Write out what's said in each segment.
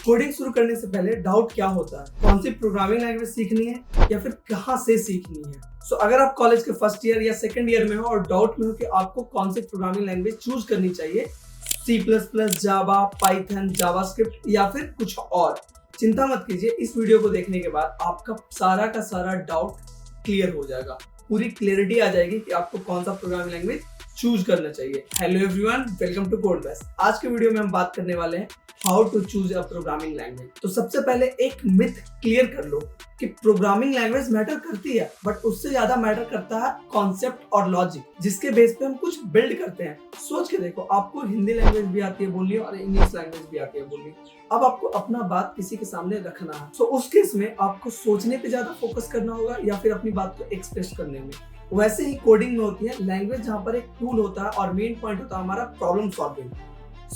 Coding शुरू करने से पहले डाउट क्या होता है, कौन सी प्रोग्रामिंग लैंग्वेज सीखनी है या फिर कहां से सीखनी है। अगर आप कॉलेज के फर्स्ट ईयर या सेकंड ईयर में हो और डाउट में हो कि आपको कौन सी प्रोग्रामिंग लैंग्वेज चूज करनी चाहिए, C++, जावा, पाइथन, जावास्क्रिप्ट या फिर कुछ और, चिंता मत कीजिए। इस वीडियो को देखने के बाद आपका सारा का सारा डाउट क्लियर हो जाएगा, पूरी क्लियरिटी आ जाएगी कि आपको कौन सा प्रोग्रामिंग लैंग्वेज चूज करना चाहिए। Hello everyone, welcome to Code Best. आज के वीडियो में हम बात करने वाले हैं how to choose a programming language. तो सबसे पहले एक मिथ क्लियर कर लो कि प्रोग्रामिंग लैंग्वेज मैटर करती है, बट उससे ज्यादा मैटर करता है कॉन्सेप्ट और लॉजिक, जिसके बेस पे हम कुछ बिल्ड करते हैं। सोच के देखो, आपको हिंदी लैंग्वेज भी आती है बोलनी और इंग्लिश लैंग्वेज भी आती है बोलनी। अब आपको अपना बात किसी के सामने रखना है, तो उस केस में आपको सोचने पे ज्यादा फोकस करना होगा या फिर अपनी बात को एक्सप्रेस करने में। वैसे ही कोडिंग में होती है लैंग्वेज, जहाँ पर एक टूल होता है और मेन पॉइंट होता है हमारा प्रॉब्लम सॉल्विंग।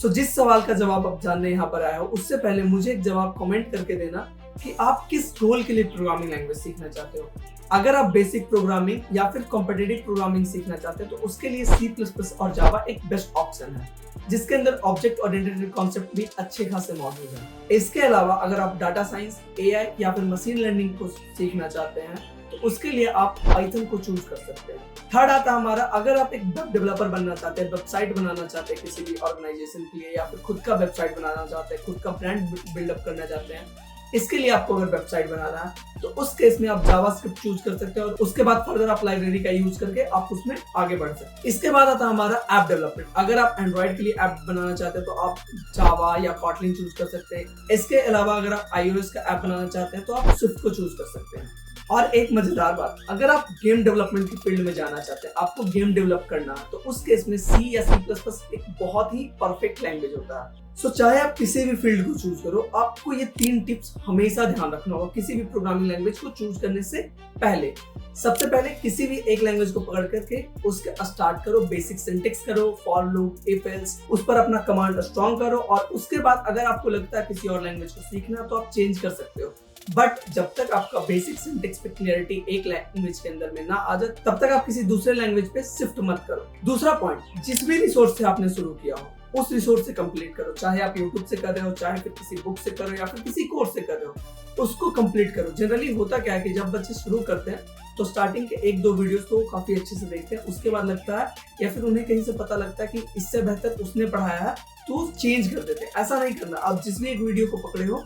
जिस सवाल का जवाब आप जानने यहाँ पर आए हो, उससे पहले मुझे एक जवाब कमेंट करके देना कि आप किस रोल के लिए प्रोग्रामिंग लैंग्वेज सीखना चाहते हो। अगर आप बेसिक प्रोग्रामिंग या फिर कॉम्पिटिटिव प्रोग्रामिंग सीखना चाहते हो तो उसके लिए C++ और जावा एक बेस्ट ऑप्शन है, जिसके अंदर ऑब्जेक्ट ओरिएंटेड कॉन्सेप्ट भी अच्छे खासे मौजूद हैं। इसके अलावा अगर आप डाटा साइंस, AI या फिर मशीन लर्निंग को सीखना चाहते हैं तो उसके लिए आप पाइथन को चूज कर सकते हैं। थर्ड आता हमारा, अगर आप एक वेब डेवलपर बनना चाहते हैं, वेबसाइट बनाना चाहते हैं किसी भी ऑर्गेनाइजेशन के लिए, या फिर खुद का वेबसाइट बनाना चाहते हैं, खुद का ब्रांड बिल्डअप करना चाहते हैं, इसके लिए आपको अगर वेबसाइट बनाना है तो उस केस में आप जावास्क्रिप्ट चूज कर सकते हैं और उसके बाद फर्दर आप लाइब्रेरी का यूज करके आप उसमें आगे बढ़ सकते हैं। इसके बाद आता है हमारा ऐप डेवलपमेंट। अगर आप एंड्रॉइड के लिए ऐप बनाना चाहते हैं तो आप जावा या कॉटलिन चूज कर सकते हैं। इसके अलावा अगर आप iOS का ऐप बनाना चाहते हैं तो आप स्विफ्ट को चूज कर सकते हैं। और एक मजेदार बात, अगर आप गेम डेवलपमेंट की फील्ड में जाना चाहते हैं, आपको गेम डेवलप करना है, तो उस केस में C या C++ एक बहुत ही परफेक्ट लैंग्वेज होता है। चाहे आप किसी भी फील्ड को चूज करो, आपको ये 3 टिप्स हमेशा ध्यान रखना होगा किसी भी प्रोग्रामिंग लैंग्वेज को चूज करने से पहले। सबसे पहले किसी भी एक लैंग्वेज को पकड़ करके उसके स्टार्ट करो, बेसिक सिंटेक्स करो, फॉर लूप, इफ एल्स, उस पर अपना कमांड स्ट्रॉन्ग करो, और उसके बाद अगर आपको लगता है किसी और लैंग्वेज को सीखना तो आप चेंज कर सकते हो। बट जब तक आपका बेसिक सिंटेक्स पे क्लियरिटी एक लैंग्वेज के अंदर में ना आ जाए, तब तक आप किसी दूसरे लैंग्वेज पे शिफ्ट मत करो। दूसरा पॉइंट, जिस भी रिसोर्स से आपने शुरू किया हो उस रिसोर्स से कंप्लीट करो। चाहे आप YouTube से कर रहे हो, चाहे फिर किसी बुक से कर रहे हो या फिर किसी कोर्स से कर रहे हो, उसको कंप्लीट करो। जनरली होता क्या है कि जब बच्चे शुरू करते हैं तो स्टार्टिंग के 1-2 वीडियोस तो काफी अच्छे से देखते हैं, उसके बाद लगता है या फिर उन्हें कहीं से पता लगता है कि इससे बेहतर उसने पढ़ाया है तो चेंज कर देते हैं। ऐसा नहीं करना। आप जिस भी एक वीडियो को पकड़े हो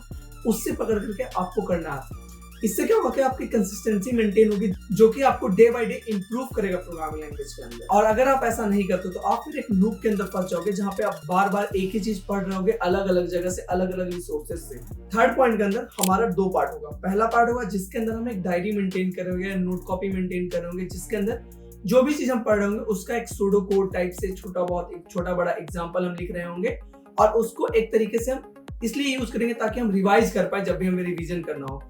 उससे पकड़ करके आपको करना है। इससे क्या होगा कि आपकी कंसिस्टेंसी मेंटेन होगी, जो कि आपको डे बाय डे इंप्रूव करेगा प्रोग्रामिंग लैंग्वेज के अंदर। और अगर आप ऐसा नहीं करते तो आप फिर एक लूप के अंदर फंस जाओगे, जहां पे आप बार बार एक ही चीज पढ़ रहे होगे, अलग अलग जगह से, अलग अलग रिसोर्सेज से। थर्ड पॉइंट के अंदर हमारा 2 पार्ट होगा। पहला पार्ट होगा जिसके अंदर हम एक डायरी मेंटेन करेंगे, नोट कॉपी मेंटेन करेंगे, जिसके अंदर जो भी चीज हम पढ़ रहे होंगे उसका एक सूडो कोड टाइप से छोटा बड़ा एग्जाम्पल हम लिख रहे होंगे, और उसको एक तरीके से हम इसलिए यूज करेंगे ताकि हम रिवाइज कर पाए जब भी हमें रिवीजन करना हो।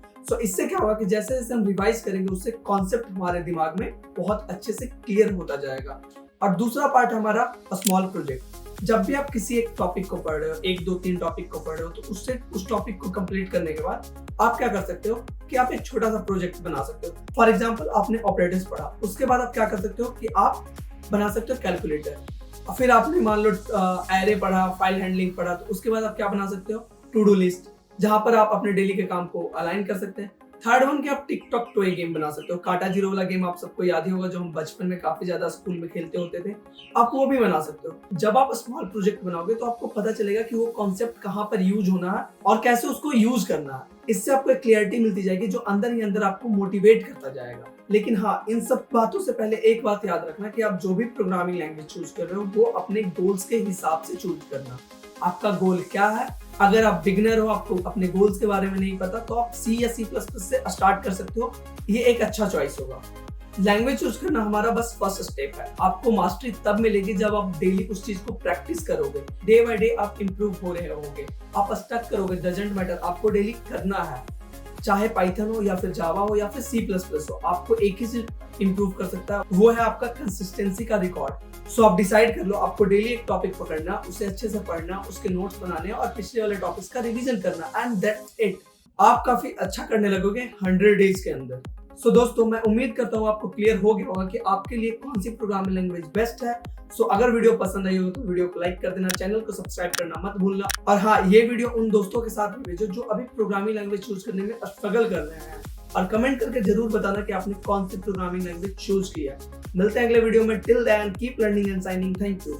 इससे क्या होगा कि जैसे जैसे हम रिवाइज करेंगे उससे कॉन्सेप्ट हमारे दिमाग में बहुत अच्छे से क्लियर होता जाएगा। और दूसरा पार्ट हमारा स्मॉल प्रोजेक्ट। जब भी आप किसी एक टॉपिक को पढ़ रहे हो, 1, 2, 3 टॉपिक को पढ़ रहे हो, तो उससे उस टॉपिक को कंप्लीट करने के बाद आप क्या कर सकते हो कि आप एक छोटा सा प्रोजेक्ट बना सकते हो। फॉर एग्जाम्पल, आपने ऑपरेटर्स पढ़ा, उसके बाद आप क्या कर सकते हो कि आप बना सकते हो कैलकुलेटर। फिर आपने मान लो एरे पढ़ा, फाइल हैंडलिंग पढ़ा, तो उसके बाद आप क्या बना सकते हो, टू डू लिस्ट, जहां पर आप अपने डेली के काम को अलाइन कर सकते हैं। थर्ड वन कि आप टिकटॉक टॉय गेम बना सकते हो। काटा जीरो वाला गेम आप सबको याद ही होगा, जो हम बचपन में काफी ज्यादा स्कूल में खेलते होते थे, आप वो भी बना सकते हो। जब आप स्मॉल प्रोजेक्ट बनाओगे तो आपको पता चलेगा कि वो कॉन्सेप्ट कहाँ पर यूज होना है और कैसे उसको यूज करना है। इससे आपको एक क्लियरिटी मिलती जाएगी जो अंदर ही अंदर आपको मोटिवेट करता जाएगा। लेकिन हाँ, इन सब बातों से पहले एक बात याद रखना कि आप जो भी प्रोग्रामिंग लैंग्वेज चूज कर रहे हो वो अपने गोल्स के हिसाब से चूज करना। आपका गोल क्या है? अगर आप बिगिनर हो, आपको अपने गोल्स के बारे में नहीं पता, तो आप C या C++ से स्टार्ट कर सकते हो। ये एक अच्छा चॉइस होगा। लैंग्वेज चूज करना हमारा बस फर्स्ट स्टेप है। आपको मास्टरी तब मिलेगी जब आप डेली उस चीज को प्रैक्टिस करोगे। डे बाय डे आप इंप्रूव हो रहे होगे। आप स्टक करोगे, डजंट मैटर, आपको डेली करना है। चाहे पाइथन हो या फिर जावा हो या फिर C++ हो, आपको एक ही चीज इंप्रूव कर सकता है, वो है आपका कंसिस्टेंसी का रिकॉर्ड। आप डिसाइड कर लो, आपको डेली एक टॉपिक पकड़ना, उसे अच्छे से पढ़ना, उसके नोट्स बनाने और पिछले वाले टॉपिक्स का रिवीजन करना, एंड दैट्स इट। आप काफी अच्छा करने लगोगे 100 डेज के अंदर। सो दोस्तों मैं उम्मीद करता हूँ आपको क्लियर हो गया होगा कि आपके लिए कौन सी प्रोग्रामिंग लैंग्वेज बेस्ट है। सो अगर वीडियो पसंद आई हो तो वीडियो को लाइक कर देना, चैनल को सब्सक्राइब करना मत भूलना। और हाँ, ये वीडियो उन दोस्तों के साथ भेजो जो अभी प्रोग्रामिंग लैंग्वेज चूज करने में स्ट्रगल कर रहे हैं, और कमेंट करके जरूर बताना कि आपने कौन सी प्रोग्रामिंग लैंग्वेज चूज किया है। मिलते हैं अगले वीडियो में। Till then keep learning and shining. Thank you.